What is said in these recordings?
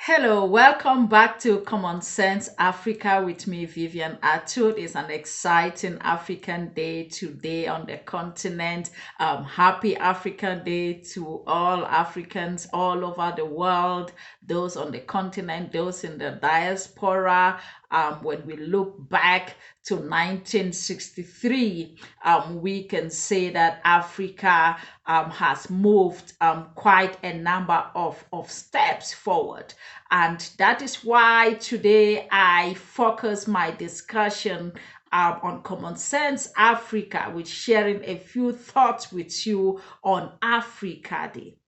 Hello, welcome back to Common Sense Africa with me, Vivian Atud. It's an exciting African day today on the continent. Happy African Day to all Africans all over the world, those on the continent, those in the diaspora. When we look back to 1963, we can say that Africa has moved quite a number of steps forward. And that is why today I focus my discussion on Common Sense Africa, with sharing a few thoughts with you on Africa Day.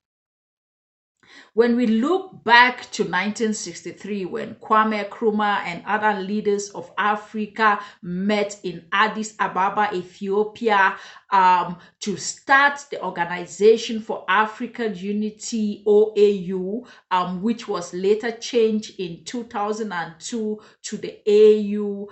When we look back to 1963, when Kwame Nkrumah and other leaders of Africa met in Addis Ababa, Ethiopia, to start the Organization for African Unity, OAU, which was later changed in 2002 to the AU.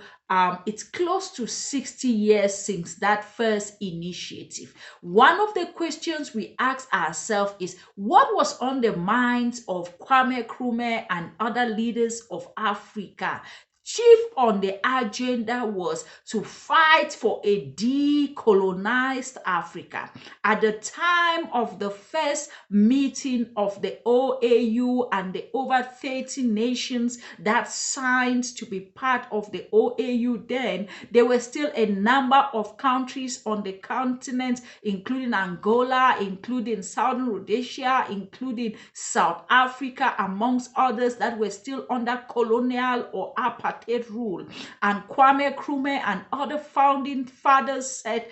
It's close to 60 years since that first initiative. One of the questions we ask ourselves is, what was on the minds of Kwame Nkrumah and other leaders of Africa? Chief on the agenda was to fight for a decolonized Africa. At the time of the first meeting of the OAU and the over 30 nations that signed to be part of the OAU, then there were still a number of countries on the continent, including Angola, including Southern Rhodesia, including South Africa, amongst others, that were still under colonial or apartheid rule. And Kwame Nkrumah and other founding fathers said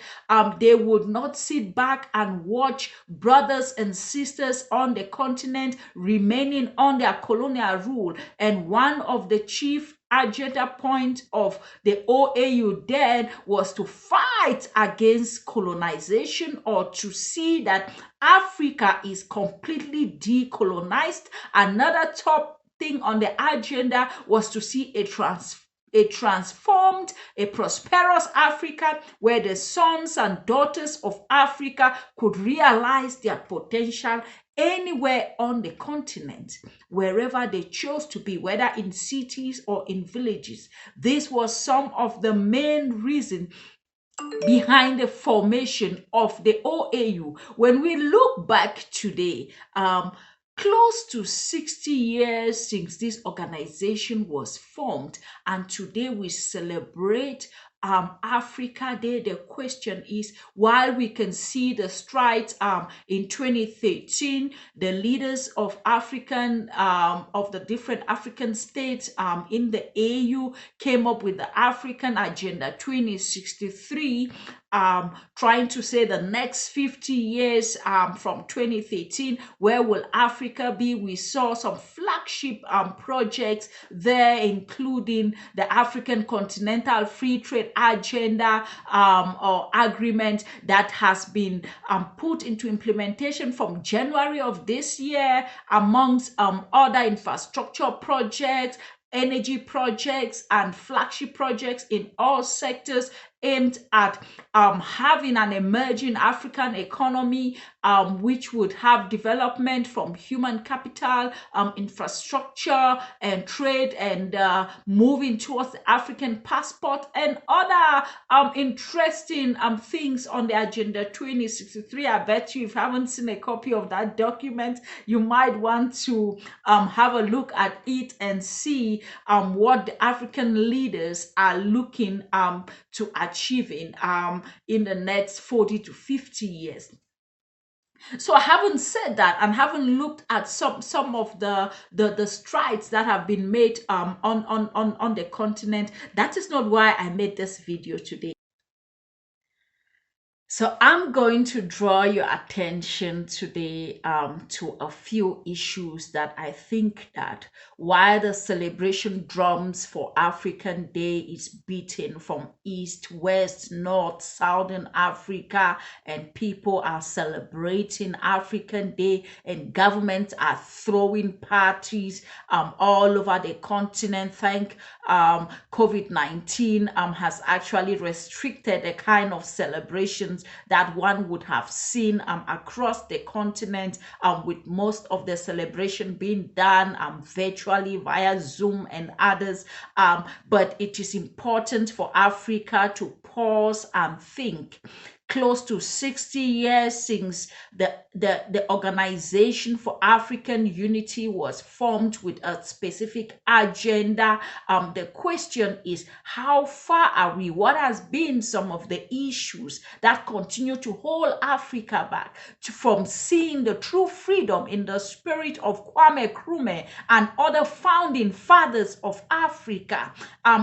they would not sit back and watch brothers and sisters on the continent remaining under colonial rule. And one of the chief agenda point of the OAU then was to fight against colonization, or to see that Africa is completely decolonized. Another top thing on the agenda was to see a transformed, a prosperous Africa, where the sons and daughters of Africa could realize their potential anywhere on the continent, wherever they chose to be, whether in cities or in villages. This was some of the main reason behind the formation of the OAU. When we look back today, close to 60 years since this organization was formed, and today we celebrate Africa Day. The question is, while we can see the strides in 2013, the leaders of the different African states in the AU came up with the African Agenda 2063, trying to say the next 50 years from 2013, where will Africa be? We saw some flagship projects there, including the African Continental Free Trade Agenda or agreement that has been put into implementation from January of this year, amongst other infrastructure projects, energy projects, and flagship projects in all sectors, aimed at having an emerging African economy, which would have development from human capital, infrastructure, and trade, and moving towards the African passport, and other interesting things on the Agenda 2063. I bet you, if you haven't seen a copy of that document, you might want to have a look at it and see what the African leaders are looking to achieving in the next 40 to 50 years. So, having said that, and having looked at some of the strides that have been made on the continent, that is not why I made this video today. So I'm going to draw your attention today to a few issues that I think that while the celebration drums for African Day is beaten from east, west, north, southern Africa, and people are celebrating African Day, and governments are throwing parties all over the continent. Thank COVID-19 has actually restricted the kind of celebrations issues that one would have seen across the continent, with most of the celebration being done virtually via Zoom and others. But it is important for Africa to pause and think. Close to 60 years since the Organization for African Unity was formed with a specific agenda. The question is, how far are we? What has been some of the issues that continue to hold Africa back from seeing the true freedom in the spirit of Kwame Nkrumah and other founding fathers of Africa?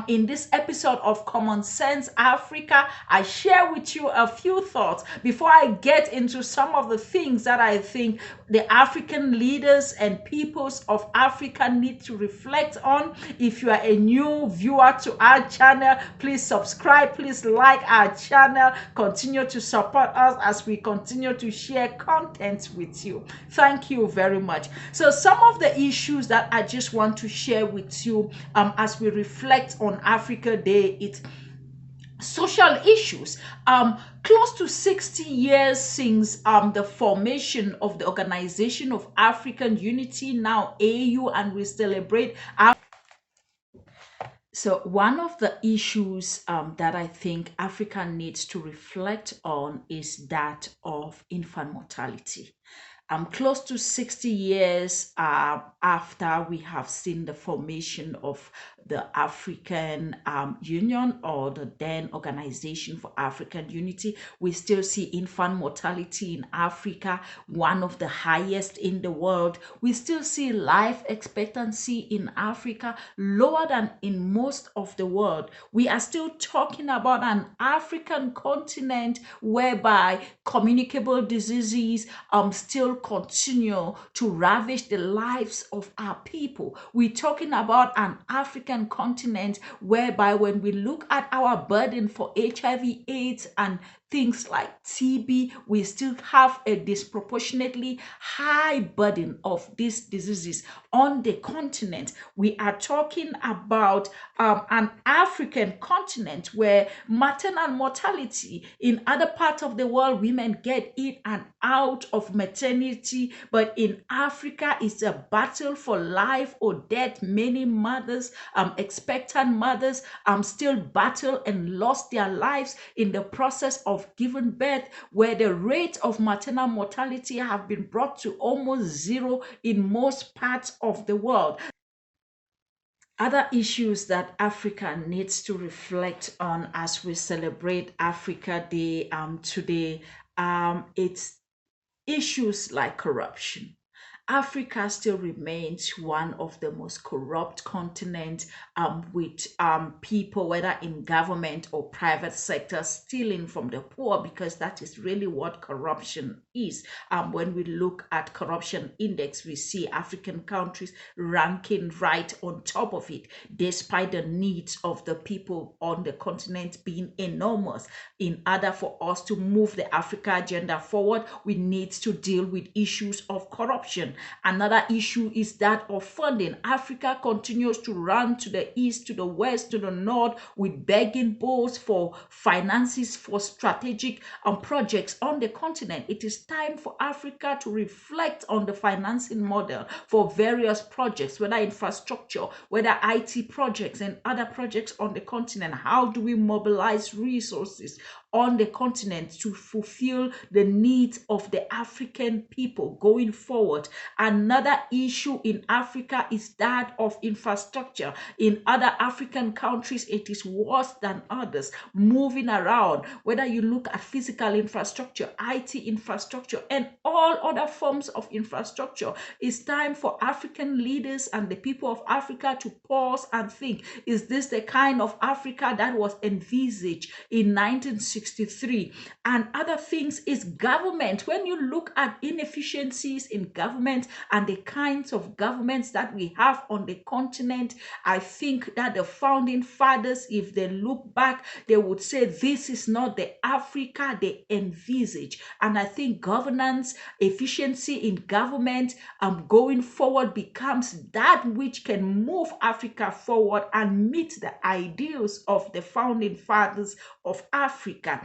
In this episode of Common Sense Africa, I share with you a few thoughts before I get into some of the things that I think the African leaders and peoples of Africa need to reflect on. If you are a new viewer to our channel, please subscribe, please like our channel, continue to support us as we continue to share content with you. Thank you very much. So some of the issues that I just want to share with you as we reflect on Africa Day, it's social issues. Close to 60 years since the formation of the Organization of African Unity, now AU, and we celebrate. So one of the issues that I think Africa needs to reflect on is that of infant mortality. Close to 60 years after we have seen the formation of the African Union, or the then Organization for African Unity, we still see infant mortality in Africa, one of the highest in the world. We still see life expectancy in Africa lower than in most of the world. We are still talking about an African continent whereby communicable diseases still continue to ravage the lives of our people. We're talking about an African continent whereby when we look at our burden for HIV/AIDS and things like TB, we still have a disproportionately high burden of these diseases on the continent. We are talking about an African continent where maternal mortality in other parts of the world, women get in and out of maternity, but in Africa, it's a battle for life or death. Many mothers, expectant mothers, still battle and lost their lives in the process of giving birth, where the rate of maternal mortality have been brought to almost zero in most parts of the world. Other issues that Africa needs to reflect on as we celebrate Africa Day today, it's issues like corruption. Africa still remains one of the most corrupt continents, with people, whether in government or private sector, stealing from the poor, because that is really what corruption is. When we look at corruption index, we see African countries ranking right on top of it, despite the needs of the people on the continent being enormous. In order for us to move the Africa agenda forward, we need to deal with issues of corruption. Another issue is that of funding. Africa continues to run to the east, to the west, to the north with begging bowls for finances for strategic projects on the continent. It is time for Africa to reflect on the financing model for various projects, whether infrastructure, whether IT projects and other projects on the continent. How do we mobilize resources on the continent to fulfill the needs of the African people going forward? Another issue in Africa is that of infrastructure. In other African countries, it is worse than others. Moving around, whether you look at physical infrastructure, IT infrastructure, and all other forms of infrastructure, it's time for African leaders and the people of Africa to pause and think, is this the kind of Africa that was envisaged in 1963? And other things is government. When you look at inefficiencies in government and the kinds of governments that we have on the continent, I think that the founding fathers, if they look back, they would say this is not the Africa they envisage. And I think governance, efficiency in government going forward becomes that which can move Africa forward and meet the ideals of the founding fathers of Africa.